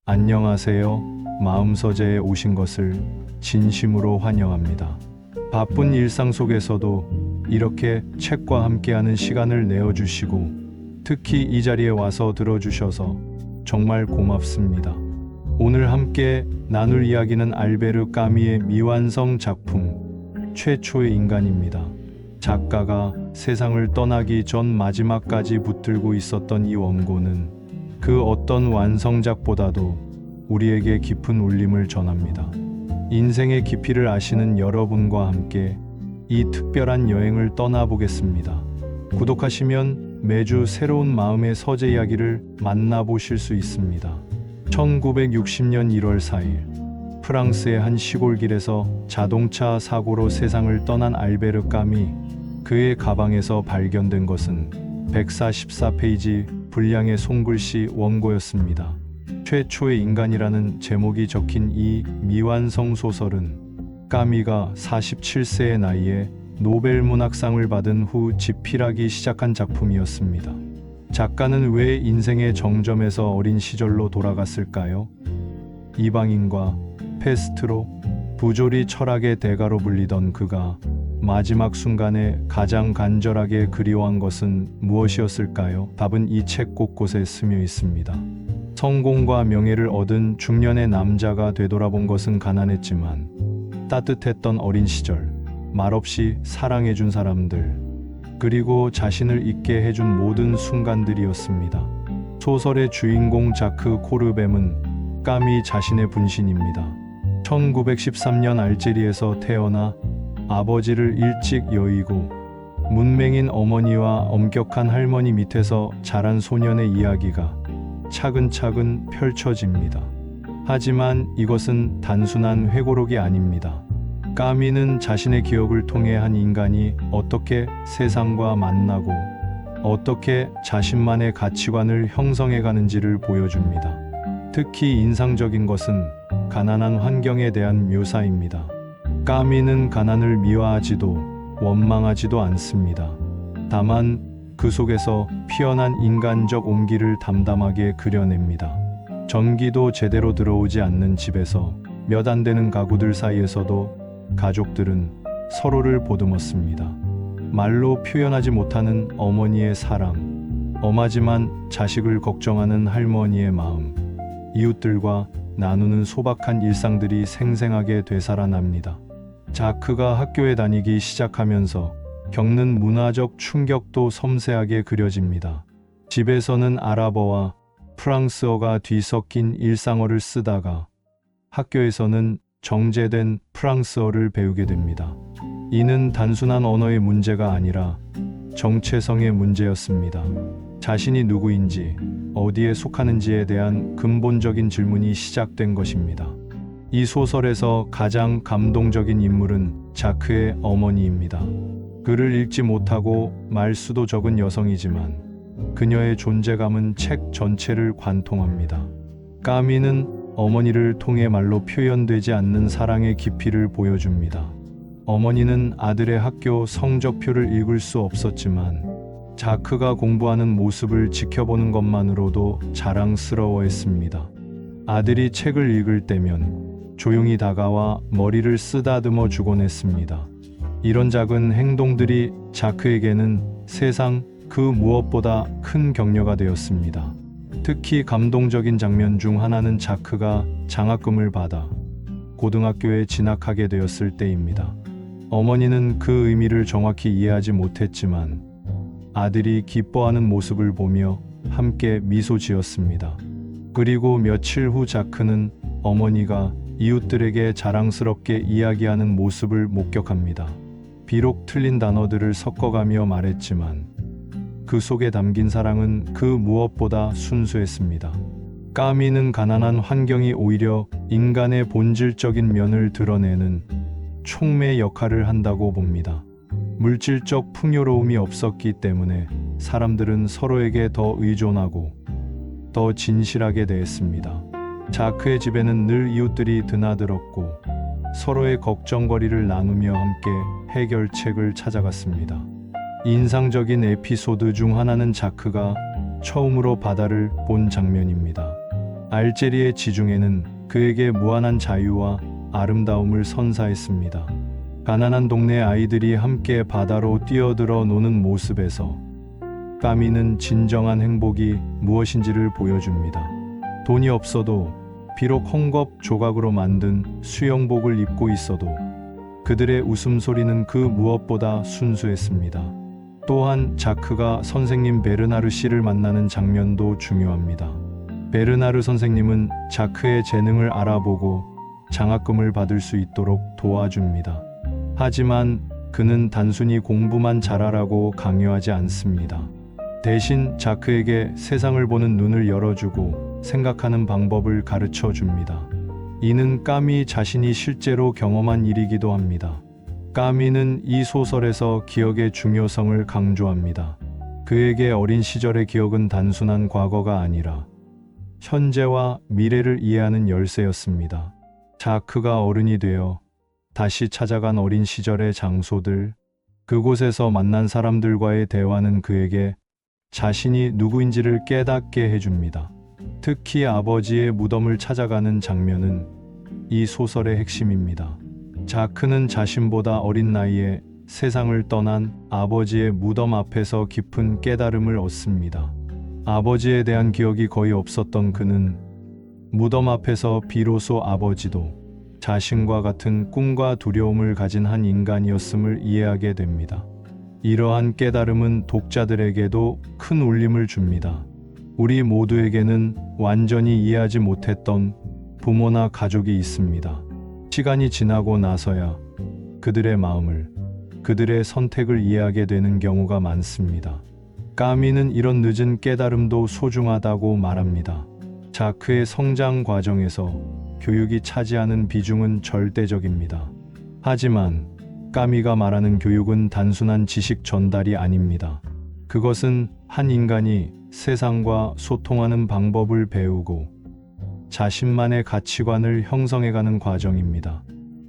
안녕하세요. 마음서재에 오신 것을 진심으로 환영합니다. 바쁜 일상 속에서도 이렇게 책과 함께하는 시간을 내어주시고 특히 이 자리에 와서 들어주셔서 정말 고맙습니다. 오늘 함께 나눌 이야기는 알베르 까미의 미완성 작품 최초의 인간입니다. 작가가 세상을 떠나기 전 마지막까지 붙들고 있었던 이 원고는 그 어떤 완성작보다도 우리에게 깊은 울림을 전합니다. 인생의 깊이를 아시는 여러분과 함께 이 특별한 여행을 떠나보겠습니다. 구독하시면 매주 새로운 마음의 서재 이야기를 만나보실 수 있습니다. 1960년 1월 4일 프랑스의 한 시골길에서 자동차 사고로 세상을 떠난 알베르 까미, 그의 가방에서 발견된 것은 144페이지 분량의 손글씨 원고였습니다. 최초의 인간이라는 제목이 적힌 이 미완성 소설은 까미가 47세의 나이에 노벨 문학상을 받은 후 집필하기 시작한 작품이었습니다. 작가는 왜 인생의 정점에서 어린 시절로 돌아갔을까요? 이방인과 페스트로 부조리 철학의 대가로 불리던 그가 마지막 순간에 가장 간절하게 그리워한 것은 무엇이었을까요? 답은 이 책 곳곳에 스며 있습니다. 성공과 명예를 얻은 중년의 남자가 되돌아본 것은 가난했지만 따뜻했던 어린 시절, 말없이 사랑해준 사람들, 그리고 자신을 잊게 해준 모든 순간들이었습니다. 소설의 주인공 자크 코르뱀은 까미 자신의 분신입니다. 1913년 알제리에서 태어나 아버지를 일찍 여의고 문맹인 어머니와 엄격한 할머니 밑에서 자란 소년의 이야기가 차근차근 펼쳐집니다. 하지만 이것은 단순한 회고록이 아닙니다. 까미는 자신의 기억을 통해 한 인간이 어떻게 세상과 만나고 어떻게 자신만의 가치관을 형성해 가는지를 보여줍니다. 특히 인상적인 것은 가난한 환경에 대한 묘사입니다. 까미는 가난을 미화하지도 원망하지도 않습니다. 다만 그 속에서 피어난 인간적 온기를 담담하게 그려냅니다. 전기도 제대로 들어오지 않는 집에서 몇 안 되는 가구들 사이에서도 가족들은 서로를 보듬었습니다. 말로 표현하지 못하는 어머니의 사랑, 엄하지만 자식을 걱정하는 할머니의 마음, 이웃들과 나누는 소박한 일상들이 생생하게 되살아납니다. 자크가 학교에 다니기 시작하면서 겪는 문화적 충격도 섬세하게 그려집니다. 집에서는 아랍어와 프랑스어가 뒤섞인 일상어를 쓰다가 학교에서는 정제된 프랑스어를 배우게 됩니다. 이는 단순한 언어의 문제가 아니라 정체성의 문제였습니다. 자신이 누구인지, 어디에 속하는지에 대한 근본적인 질문이 시작된 것입니다. 이 소설에서 가장 감동적인 인물은 자크의 어머니입니다. 글을 읽지 못하고 말수도 적은 여성이지만 그녀의 존재감은 책 전체를 관통합니다. 까미는 어머니를 통해 말로 표현되지 않는 사랑의 깊이를 보여줍니다. 어머니는 아들의 학교 성적표를 읽을 수 없었지만 자크가 공부하는 모습을 지켜보는 것만으로도 자랑스러워했습니다. 아들이 책을 읽을 때면 조용히 다가와 머리를 쓰다듬어 주곤 했습니다. 이런 작은 행동들이 자크에게는 세상 그 무엇보다 큰 격려가 되었습니다. 특히 감동적인 장면 중 하나는 자크가 장학금을 받아 고등학교에 진학하게 되었을 때입니다. 어머니는 그 의미를 정확히 이해하지 못했지만 아들이 기뻐하는 모습을 보며 함께 미소 지었습니다. 그리고 며칠 후 자크는 어머니가 이웃들에게 자랑스럽게 이야기하는 모습을 목격합니다. 비록 틀린 단어들을 섞어가며 말했지만 그 속에 담긴 사랑은 그 무엇보다 순수했습니다. 까미는 가난한 환경이 오히려 인간의 본질적인 면을 드러내는 촉매 역할을 한다고 봅니다. 물질적 풍요로움이 없었기 때문에 사람들은 서로에게 더 의존하고 더 진실하게 대했습니다. 자크의 집에는 늘 이웃들이 드나들었고 서로의 걱정거리를 나누며 함께 해결책을 찾아갔습니다. 인상적인 에피소드 중 하나는 자크가 처음으로 바다를 본 장면입니다. 알제리의 지중해는 그에게 무한한 자유와 아름다움을 선사했습니다. 가난한 동네 아이들이 함께 바다로 뛰어들어 노는 모습에서 까미는 진정한 행복이 무엇인지를 보여줍니다. 돈이 없어도 비록 헝겊 조각으로 만든 수영복을 입고 있어도 그들의 웃음소리는 그 무엇보다 순수했습니다. 또한 자크가 선생님 베르나르 씨를 만나는 장면도 중요합니다. 베르나르 선생님은 자크의 재능을 알아보고 장학금을 받을 수 있도록 도와줍니다. 하지만 그는 단순히 공부만 잘하라고 강요하지 않습니다. 대신 자크에게 세상을 보는 눈을 열어주고 생각하는 방법을 가르쳐 줍니다. 이는 까미 자신이 실제로 경험한 일이기도 합니다. 까미는 이 소설에서 기억의 중요성을 강조합니다. 그에게 어린 시절의 기억은 단순한 과거가 아니라 현재와 미래를 이해하는 열쇠였습니다. 자크가 어른이 되어 다시 찾아간 어린 시절의 장소들, 그곳에서 만난 사람들과의 대화는 그에게 자신이 누구인지를 깨닫게 해줍니다. 특히 아버지의 무덤을 찾아가는 장면은 이 소설의 핵심입니다. 자크는 자신보다 어린 나이에 세상을 떠난 아버지의 무덤 앞에서 깊은 깨달음을 얻습니다. 아버지에 대한 기억이 거의 없었던 그는 무덤 앞에서 비로소 아버지도 자신과 같은 꿈과 두려움을 가진 한 인간이었음을 이해하게 됩니다. 이러한 깨달음은 독자들에게도 큰 울림을 줍니다. 우리 모두에게는 완전히 이해하지 못했던 부모나 가족이 있습니다. 시간이 지나고 나서야 그들의 마음을, 그들의 선택을 이해하게 되는 경우가 많습니다. 까미는 이런 늦은 깨달음도 소중하다고 말합니다. 자크의 성장 과정에서 교육이 차지하는 비중은 절대적입니다. 하지만 까미가 말하는 교육은 단순한 지식 전달이 아닙니다. 그것은 한 인간이 세상과 소통하는 방법을 배우고 자신만의 가치관을 형성해가는 과정입니다.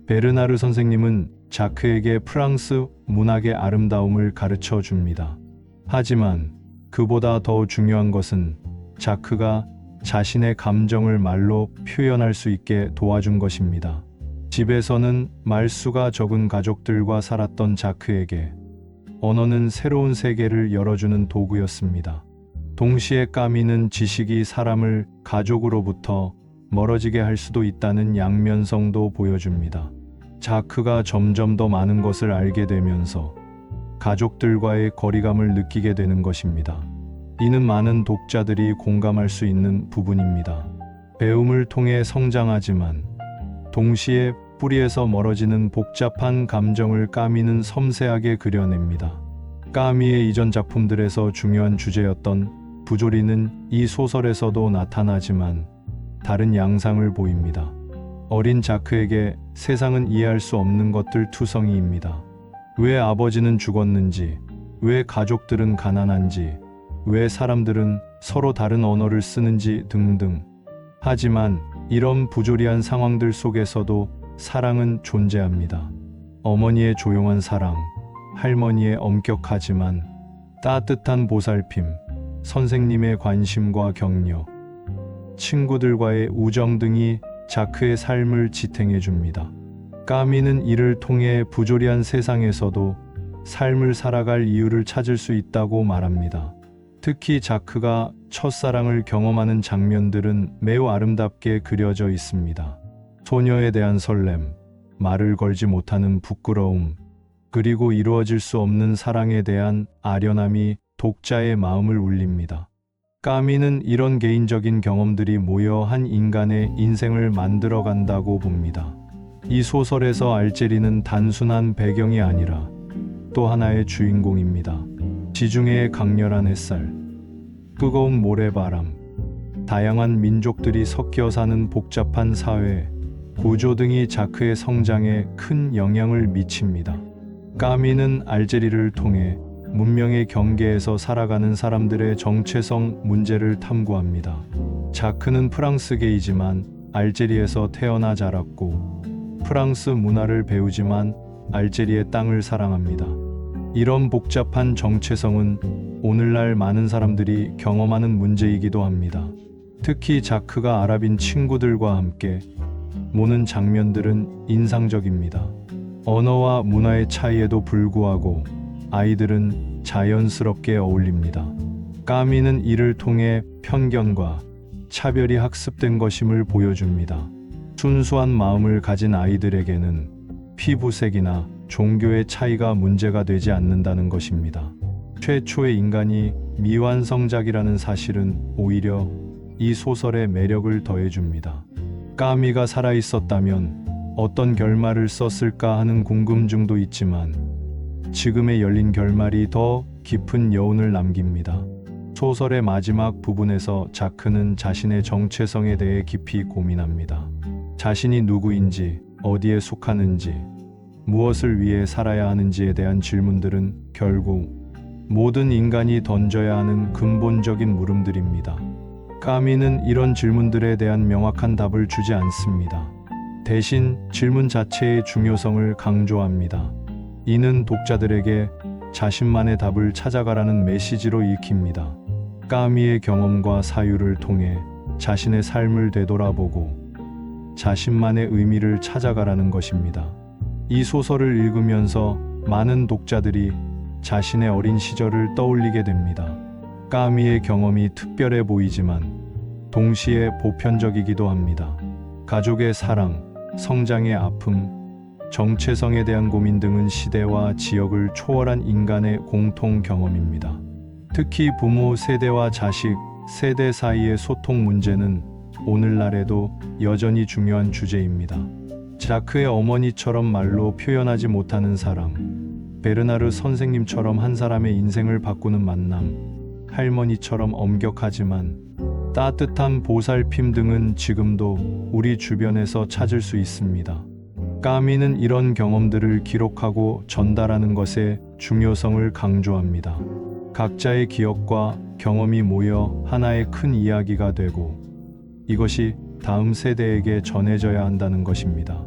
베르나르 선생님은 자크에게 프랑스 문학의 아름다움을 가르쳐 줍니다. 하지만 그보다 더 중요한 것은 자크가 자신의 감정을 말로 표현할 수 있게 도와준 것입니다. 집에서는 말수가 적은 가족들과 살았던 자크에게 언어는 새로운 세계를 열어주는 도구였습니다. 동시에 까미는 지식이 사람을 가족으로부터 멀어지게 할 수도 있다는 양면성도 보여줍니다. 자크가 점점 더 많은 것을 알게 되면서 가족들과의 거리감을 느끼게 되는 것입니다. 이는 많은 독자들이 공감할 수 있는 부분입니다. 배움을 통해 성장하지만 동시에 뿌리에서 멀어지는 복잡한 감정을 까미는 섬세하게 그려냅니다. 까미의 이전 작품들에서 중요한 주제였던 부조리는 이 소설에서도 나타나지만 다른 양상을 보입니다. 어린 자크에게 세상은 이해할 수 없는 것들 투성이입니다. 왜 아버지는 죽었는지, 왜 가족들은 가난한지, 왜 사람들은 서로 다른 언어를 쓰는지 등등. 하지만 이런 부조리한 상황들 속에서도 사랑은 존재합니다. 어머니의 조용한 사랑, 할머니의 엄격하지만 따뜻한 보살핌, 선생님의 관심과 격려, 친구들과의 우정 등이 자크의 삶을 지탱해 줍니다. 까미는 이를 통해 부조리한 세상에서도 삶을 살아갈 이유를 찾을 수 있다고 말합니다. 특히 자크가 첫사랑을 경험하는 장면들은 매우 아름답게 그려져 있습니다. 소녀에 대한 설렘, 말을 걸지 못하는 부끄러움, 그리고 이루어질 수 없는 사랑에 대한 아련함이 독자의 마음을 울립니다. 까미는 이런 개인적인 경험들이 모여 한 인간의 인생을 만들어간다고 봅니다. 이 소설에서 알제리는 단순한 배경이 아니라 또 하나의 주인공입니다. 지중해의 강렬한 햇살, 뜨거운 모래바람, 다양한 민족들이 섞여 사는 복잡한 사회, 구조 등이 자크의 성장에 큰 영향을 미칩니다. 까미는 알제리를 통해 문명의 경계에서 살아가는 사람들의 정체성 문제를 탐구합니다. 자크는 프랑스계이지만 알제리에서 태어나 자랐고 프랑스 문화를 배우지만 알제리의 땅을 사랑합니다. 이런 복잡한 정체성은 오늘날 많은 사람들이 경험하는 문제이기도 합니다. 특히 자크가 아랍인 친구들과 함께 노는 장면들은 인상적입니다. 언어와 문화의 차이에도 불구하고 아이들은 자연스럽게 어울립니다. 까미는 이를 통해 편견과 차별이 학습된 것임을 보여줍니다. 순수한 마음을 가진 아이들에게는 피부색이나 종교의 차이가 문제가 되지 않는다는 것입니다. 최초의 인간이 미완성작이라는 사실은 오히려 이 소설의 매력을 더해줍니다. 까미가 살아있었다면 어떤 결말을 썼을까 하는 궁금증도 있지만 지금의 열린 결말이 더 깊은 여운을 남깁니다. 소설의 마지막 부분에서 자크는 자신의 정체성에 대해 깊이 고민합니다. 자신이 누구인지, 어디에 속하는지, 무엇을 위해 살아야 하는지에 대한 질문들은 결국 모든 인간이 던져야 하는 근본적인 물음들입니다. 까미는 이런 질문들에 대한 명확한 답을 주지 않습니다. 대신 질문 자체의 중요성을 강조합니다. 이는 독자들에게 자신만의 답을 찾아가라는 메시지로 읽힙니다. 까미의 경험과 사유를 통해 자신의 삶을 되돌아보고 자신만의 의미를 찾아가라는 것입니다. 이 소설을 읽으면서 많은 독자들이 자신의 어린 시절을 떠올리게 됩니다. 까미의 경험이 특별해 보이지만 동시에 보편적이기도 합니다. 가족의 사랑, 성장의 아픔, 정체성에 대한 고민 등은 시대와 지역을 초월한 인간의 공통 경험입니다. 특히 부모 세대와 자식 세대 사이의 소통 문제는 오늘날에도 여전히 중요한 주제입니다. 자크의 어머니처럼 말로 표현하지 못하는 사랑, 베르나르 선생님처럼 한 사람의 인생을 바꾸는 만남, 할머니처럼 엄격하지만 따뜻한 보살핌 등은 지금도 우리 주변에서 찾을 수 있습니다. 까미는 이런 경험들을 기록하고 전달하는 것의 중요성을 강조합니다. 각자의 기억과 경험이 모여 하나의 큰 이야기가 되고 이것이 다음 세대에게 전해져야 한다는 것입니다.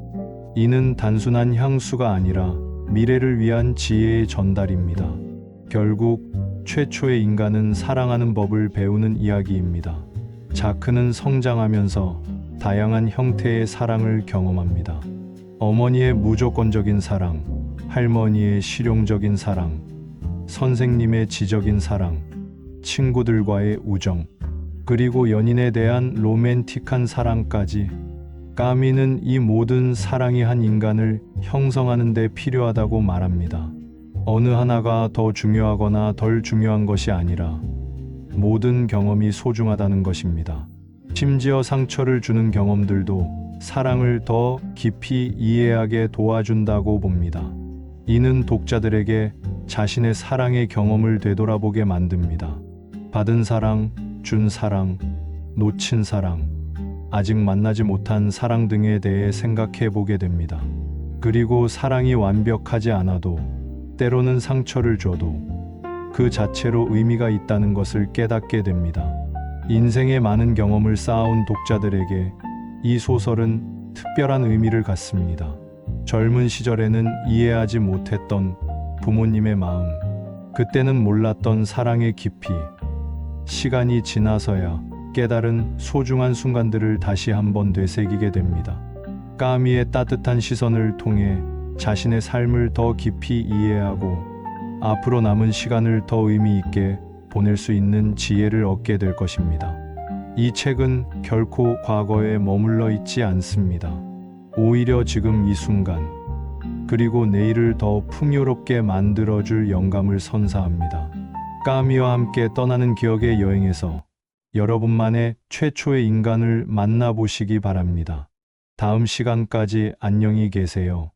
이는 단순한 향수가 아니라 미래를 위한 지혜의 전달입니다. 결국 최초의 인간은 사랑하는 법을 배우는 이야기입니다. 자크는 성장하면서 다양한 형태의 사랑을 경험합니다. 어머니의 무조건적인 사랑, 할머니의 실용적인 사랑, 선생님의 지적인 사랑, 친구들과의 우정, 그리고 연인에 대한 로맨틱한 사랑까지. 까미는 이 모든 사랑이 한 인간을 형성하는 데 필요하다고 말합니다. 어느 하나가 더 중요하거나 덜 중요한 것이 아니라 모든 경험이 소중하다는 것입니다. 심지어 상처를 주는 경험들도 사랑을 더 깊이 이해하게 도와준다고 봅니다. 이는 독자들에게 자신의 사랑의 경험을 되돌아보게 만듭니다. 받은 사랑, 준 사랑, 놓친 사랑, 아직 만나지 못한 사랑 등에 대해 생각해 보게 됩니다. 그리고 사랑이 완벽하지 않아도 때로는 상처를 줘도 그 자체로 의미가 있다는 것을 깨닫게 됩니다. 인생의 많은 경험을 쌓아온 독자들에게 이 소설은 특별한 의미를 갖습니다. 젊은 시절에는 이해하지 못했던 부모님의 마음, 그때는 몰랐던 사랑의 깊이, 시간이 지나서야 깨달은 소중한 순간들을 다시 한번 되새기게 됩니다. 까미의 따뜻한 시선을 통해 자신의 삶을 더 깊이 이해하고 앞으로 남은 시간을 더 의미 있게 보낼 수 있는 지혜를 얻게 될 것입니다. 이 책은 결코 과거에 머물러 있지 않습니다. 오히려 지금 이 순간, 그리고 내일을 더 풍요롭게 만들어줄 영감을 선사합니다. 까미와 함께 떠나는 기억의 여행에서 여러분만의 최초의 인간을 만나보시기 바랍니다. 다음 시간까지 안녕히 계세요.